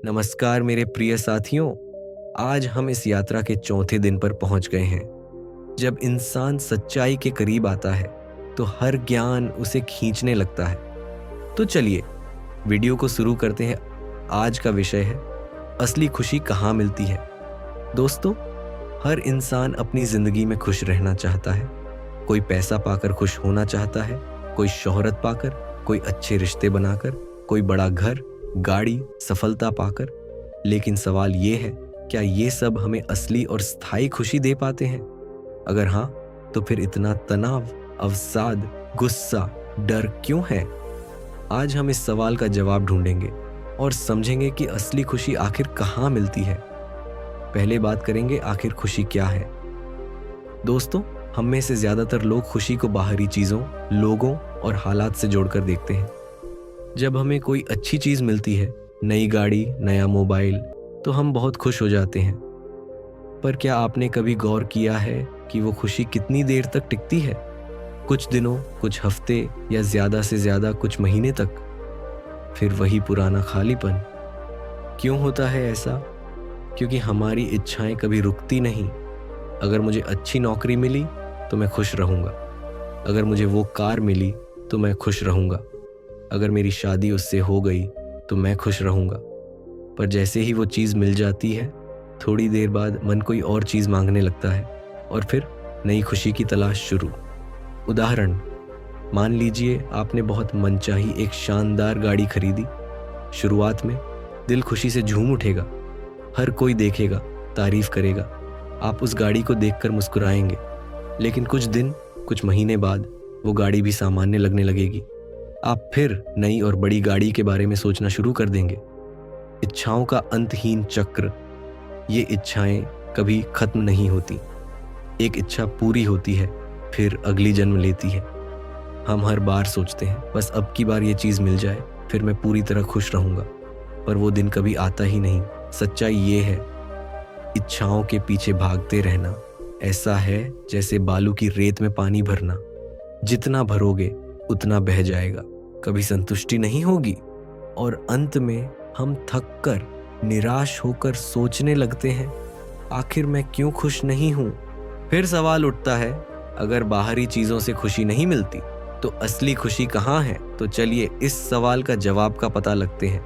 नमस्कार मेरे प्रिय साथियों। आज हम इस यात्रा के चौथे दिन पर पहुंच गए हैं। जब इंसान सच्चाई के करीब आता है तो हर ज्ञान उसे खींचने लगता है। तो चलिए वीडियो को शुरू करते हैं। आज का विषय है असली खुशी कहाँ मिलती है। दोस्तों, हर इंसान अपनी जिंदगी में खुश रहना चाहता है। कोई पैसा पाकर खुश होना चाहता है, कोई शोहरत पाकर, कोई अच्छे रिश्ते बनाकर, कोई बड़ा घर, गाड़ी, सफलता पाकर। लेकिन सवाल ये है, क्या ये सब हमें असली और स्थायी खुशी दे पाते हैं? अगर हाँ, तो फिर इतना तनाव, अवसाद, गुस्सा, डर क्यों है? आज हम इस सवाल का जवाब ढूंढेंगे और समझेंगे कि असली खुशी आखिर कहाँ मिलती है। पहले बात करेंगे आखिर खुशी क्या है। दोस्तों, हम में से ज्यादातर लोग खुशी को बाहरी चीजों, लोगों और हालात से जोड़कर देखते हैं। जब हमें कोई अच्छी चीज मिलती है, नई गाड़ी, नया मोबाइल, तो हम बहुत खुश हो जाते हैं। पर क्या आपने कभी गौर किया है कि वो खुशी कितनी देर तक टिकती है? कुछ दिनों, कुछ हफ्ते या ज्यादा से ज्यादा कुछ महीने तक। फिर वही पुराना खालीपन। क्यों होता है ऐसा? क्योंकि हमारी इच्छाएं कभी रुकती नहीं। अगर मुझे अच्छी नौकरी मिली तो मैं खुश रहूंगा। अगर मुझे वो कार मिली तो मैं खुश रहूंगा। अगर मेरी शादी उससे हो गई तो मैं खुश रहूंगा। पर जैसे ही वो चीज़ मिल जाती है, थोड़ी देर बाद मन कोई और चीज़ मांगने लगता है और फिर नई खुशी की तलाश शुरू। उदाहरण, मान लीजिए आपने बहुत मनचाही एक शानदार गाड़ी खरीदी। शुरुआत में दिल खुशी से झूम उठेगा। हर कोई देखेगा, तारीफ करेगा। आप उस गाड़ी को देखकर मुस्कुराएंगे। लेकिन कुछ दिन, कुछ महीने बाद वो गाड़ी भी सामान्य लगने लगेगी। आप फिर नई और बड़ी गाड़ी के बारे में सोचना शुरू कर देंगे। इच्छाओं का अंतहीन चक्र। ये इच्छाएं कभी खत्म नहीं होती। एक इच्छा पूरी होती है, फिर अगली जन्म लेती है। हम हर बार सोचते हैं, बस अब की बार ये चीज़ मिल जाए, फिर मैं पूरी तरह खुश रहूंगा। पर वो दिन कभी आता ही नहीं। सच्चाई ये है, इच्छाओं के पीछे भागते रहना ऐसा है जैसे बालू की रेत में पानी भरना। जितना भरोगे उतना बह जाएगा, कभी संतुष्टि नहीं होगी और अंत में हम थक कर, निराश होकर सोचने लगते हैं, आखिर मैं क्यों खुश नहीं हूं? फिर सवाल उठता है, अगर बाहरी चीजों से खुशी नहीं मिलती तो असली खुशी कहाँ है? तो चलिए इस सवाल का जवाब का पता लगते हैं।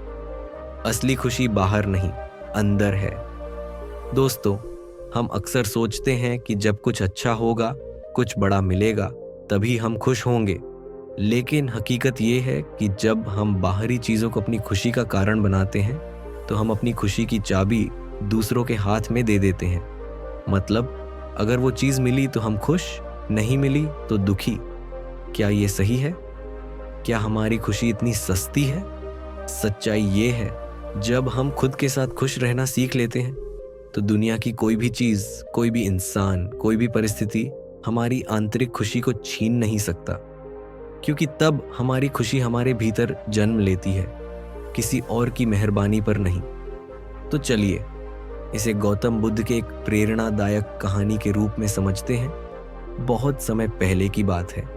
असली खुशी बाहर नहीं, अंदर है। दोस्तों, हम अक्सर सोचते हैं कि जब कुछ अच्छा होगा, कुछ बड़ा मिलेगा, तभी हम खुश होंगे। लेकिन हकीकत ये है कि जब हम बाहरी चीज़ों को अपनी खुशी का कारण बनाते हैं तो हम अपनी खुशी की चाबी दूसरों के हाथ में दे देते हैं। मतलब, अगर वो चीज़ मिली तो हम खुश, नहीं मिली तो दुखी। क्या ये सही है? क्या हमारी खुशी इतनी सस्ती है? सच्चाई ये है, जब हम खुद के साथ खुश रहना सीख लेते हैं तो दुनिया की कोई भी चीज़, कोई भी इंसान, कोई भी परिस्थिति हमारी आंतरिक खुशी को छीन नहीं सकता। क्योंकि तब हमारी खुशी हमारे भीतर जन्म लेती है, किसी और की मेहरबानी पर नहीं। तो चलिए इसे गौतम बुद्ध के एक प्रेरणादायक कहानी के रूप में समझते हैं। बहुत समय पहले की बात है।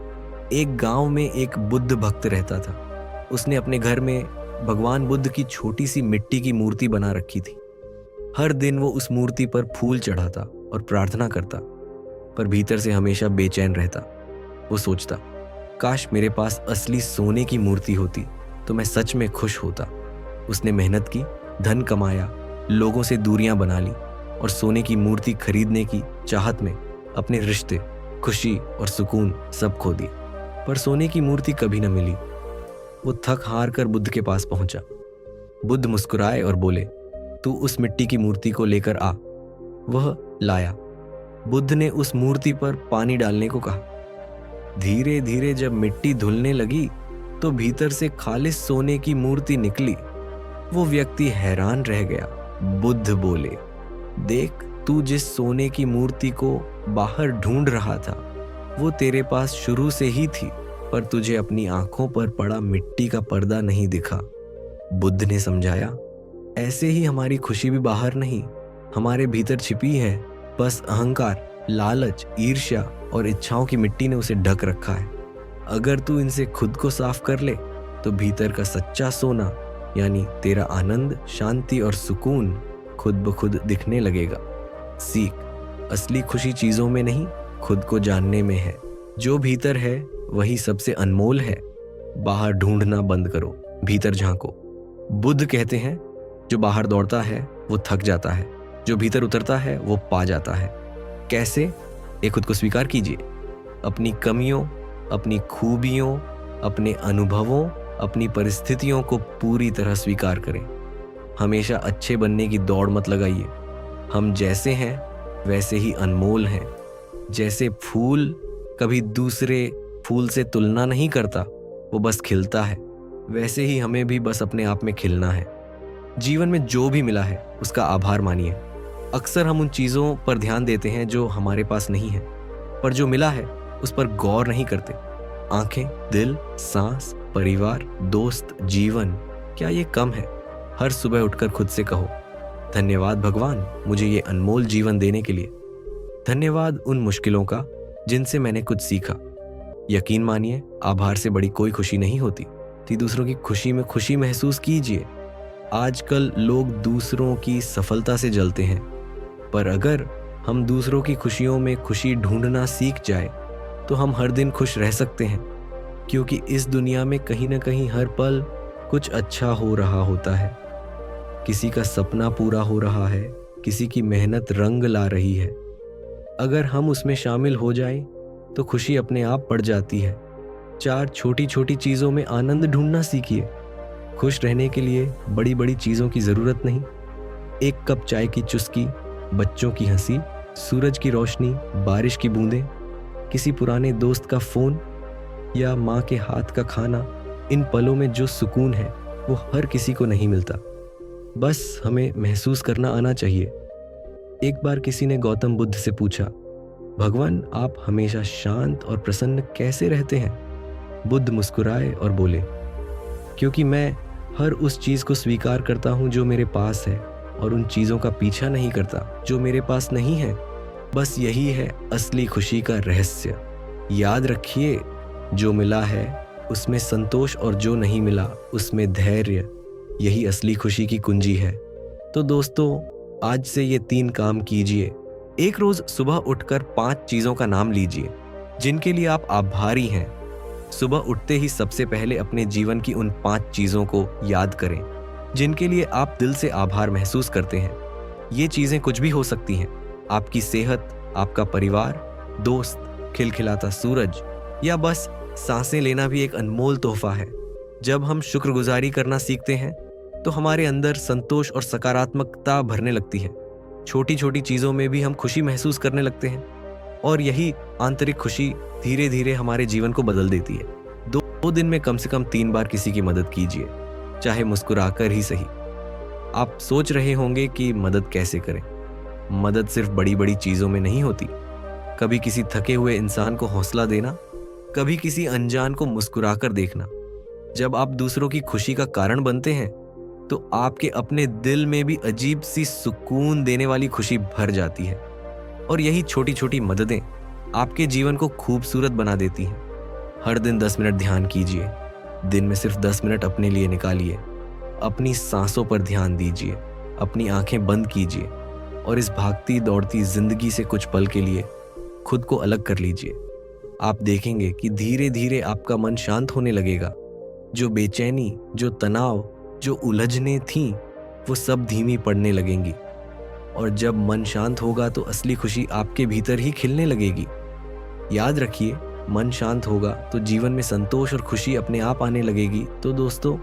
एक गांव में एक बुद्ध भक्त रहता था। उसने अपने घर में भगवान बुद्ध की छोटी सी मिट्टी की मूर्ति बना रखी थी। हर दिन वो उस मूर्ति पर फूल चढ़ाता और प्रार्थना करता, पर भीतर से हमेशा बेचैन रहता। वो सोचता, काश मेरे पास असली सोने की मूर्ति होती तो मैं सच में खुश होता। उसने मेहनत की, धन कमाया, लोगों से दूरियां बना ली और सोने की मूर्ति खरीदने की चाहत में अपने रिश्ते, खुशी और सुकून सब खो दिए। पर सोने की मूर्ति कभी न मिली। वो थक हार कर बुद्ध के पास पहुंचा। बुद्ध मुस्कुराए और बोले, तू उस मिट्टी की मूर्ति को लेकर आ। वह लाया। बुद्ध ने उस मूर्ति पर पानी डालने को कहा। धीरे धीरे जब मिट्टी धुलने लगी तो भीतर से खालिस सोने की मूर्ति निकली। वो व्यक्ति हैरान रह गया। बुद्ध बोले, देख, तू जिस सोने की मूर्ति को बाहर ढूंढ रहा था वो तेरे पास शुरू से ही थी, पर तुझे अपनी आंखों पर पड़ा मिट्टी का पर्दा नहीं दिखा। बुद्ध ने समझाया, ऐसे ही हमारी खुशी भी बाहर नहीं, हमारे भीतर छिपी है। बस अहंकार, लालच, ईर्ष्या और इच्छाओं की मिट्टी ने उसे ढक रखा है। अगर तू इनसे खुद को साफ कर ले तो भीतर का सच्चा सोना यानी तेरा आनंद, शांति और सुकून खुद ब खुद दिखने लगेगा। सीख, असली खुशी चीजों में नहीं, खुद को जानने में है। जो भीतर है वही सबसे अनमोल है। बाहर ढूंढना बंद करो, भीतर झांको। बुद्ध कहते हैं, जो बाहर दौड़ता है वो थक जाता है, जो भीतर उतरता है वो पा जाता है। कैसे? एक, खुद को स्वीकार कीजिए, अपनी कमियों, अपनी खूबियों, अपने अनुभवों, अपनी परिस्थितियों को पूरी तरह स्वीकार करें। हमेशा अच्छे बनने की दौड़ मत लगाइए। हम जैसे हैं वैसे ही अनमोल हैं। जैसे फूल कभी दूसरे फूल से तुलना नहीं करता, वो बस खिलता है, वैसे ही हमें भी बस अपने आप में खिलना है। जीवन में जो भी मिला है उसका आभार मानिए। अक्सर हम उन चीज़ों पर ध्यान देते हैं जो हमारे पास नहीं है, पर जो मिला है उस पर गौर नहीं करते। आंखें, दिल, सांस, परिवार, दोस्त, जीवन, क्या ये कम है? हर सुबह उठकर खुद से कहो, धन्यवाद भगवान मुझे ये अनमोल जीवन देने के लिए। धन्यवाद उन मुश्किलों का जिनसे मैंने कुछ सीखा। यकीन मानिए, आभार से बड़ी कोई खुशी नहीं होती। दूसरों की खुशी में खुशी महसूस कीजिए। आजकल लोग दूसरों की सफलता से जलते हैं, पर अगर हम दूसरों की खुशियों में खुशी ढूंढना सीख जाए तो हम हर दिन खुश रह सकते हैं, क्योंकि इस दुनिया में कहीं ना कहीं हर पल कुछ अच्छा हो रहा होता है। किसी का सपना पूरा हो रहा है, किसी की मेहनत रंग ला रही है। अगर हम उसमें शामिल हो जाएं तो खुशी अपने आप बढ़ जाती है। 4 छोटी छोटी चीज़ों में आनंद ढूंढना सीखिए। खुश रहने के लिए बड़ी बड़ी चीज़ों की ज़रूरत नहीं। 1 कप चाय की चुस्की, बच्चों की हंसी, सूरज की रोशनी, बारिश की बूंदें, किसी पुराने दोस्त का फ़ोन या माँ के हाथ का खाना, इन पलों में जो सुकून है वो हर किसी को नहीं मिलता। बस हमें महसूस करना आना चाहिए। एक बार किसी ने गौतम बुद्ध से पूछा, भगवान आप हमेशा शांत और प्रसन्न कैसे रहते हैं? बुद्ध मुस्कुराए और बोले, क्योंकि मैं हर उस चीज़ को स्वीकार करता हूँ जो मेरे पास है और उन चीज़ों का पीछा नहीं करता जो मेरे पास नहीं है। बस यही है असली खुशी का रहस्य। याद रखिए, जो मिला है उसमें संतोष और जो नहीं मिला उसमें धैर्य, यही असली खुशी की कुंजी है। तो दोस्तों, आज से ये 3 काम कीजिए। एक रोज सुबह उठकर 5 चीजों का नाम लीजिए जिनके लिए आप आभारी हैं। सुबह उठते ही सबसे पहले अपने जीवन की उन 5 चीजों को याद करें जिनके लिए आप दिल से आभार महसूस करते हैं। ये चीजें कुछ भी हो सकती हैं, आपकी सेहत, आपका परिवार, दोस्त, खिलखिलाता सूरज, या बस सांसें लेना भी एक अनमोल तोहफा है। जब हम शुक्रगुजारी करना सीखते हैं तो हमारे अंदर संतोष और सकारात्मकता भरने लगती है। छोटी छोटी चीज़ों में भी हम खुशी महसूस करने लगते हैं और यही आंतरिक खुशी धीरे धीरे हमारे जीवन को बदल देती है। 2 दिन में कम से कम 3 बार किसी की मदद कीजिए, चाहे मुस्कुराकर ही सही। आप सोच रहे होंगे कि मदद कैसे करें। मदद सिर्फ बड़ी बड़ी चीज़ों में नहीं होती। कभी किसी थके हुए इंसान को हौसला देना, कभी किसी अनजान को मुस्कुराकर देखना। जब आप दूसरों की खुशी का कारण बनते हैं तो आपके अपने दिल में भी अजीब सी सुकून देने वाली खुशी भर जाती है। और यही छोटी छोटी मददें आपके जीवन को खूबसूरत बना देती हैं। हर दिन 10 मिनट ध्यान कीजिए। दिन में सिर्फ 10 मिनट अपने लिए निकालिए। अपनी सांसों पर ध्यान दीजिए, अपनी आंखें बंद कीजिए और इस भागती दौड़ती जिंदगी से कुछ पल के लिए खुद को अलग कर लीजिए। आप देखेंगे कि धीरे धीरे आपका मन शांत होने लगेगा। जो बेचैनी, जो तनाव, जो उलझने थीं, वो सब धीमी पड़ने लगेंगी। और जब मन शांत होगा तो असली खुशी आपके भीतर ही खिलने लगेगी। याद रखिए, मन शांत होगा तो जीवन में संतोष और खुशी अपने आप आने लगेगी। तो दोस्तों,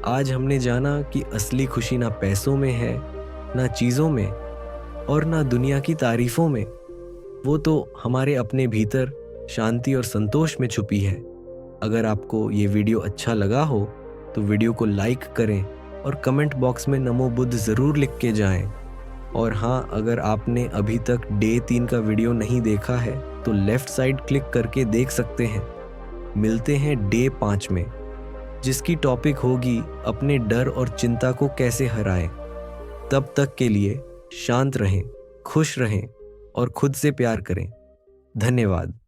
आज हमने जाना कि असली खुशी ना पैसों में है, ना चीज़ों में, और ना दुनिया की तारीफों में। वो तो हमारे अपने भीतर शांति और संतोष में छुपी है। अगर आपको ये वीडियो अच्छा लगा हो तो वीडियो को लाइक करें और कमेंट बॉक्स में नमो बुद्ध ज़रूर लिख के जाएं। और हाँ, अगर आपने अभी तक डे 3 का वीडियो नहीं देखा है तो लेफ्ट साइड क्लिक करके देख सकते हैं। मिलते हैं डे 5 में, जिसकी टॉपिक होगी अपने डर और चिंता को कैसे हराएं। तब तक के लिए शांत रहें, खुश रहें और खुद से प्यार करें। धन्यवाद।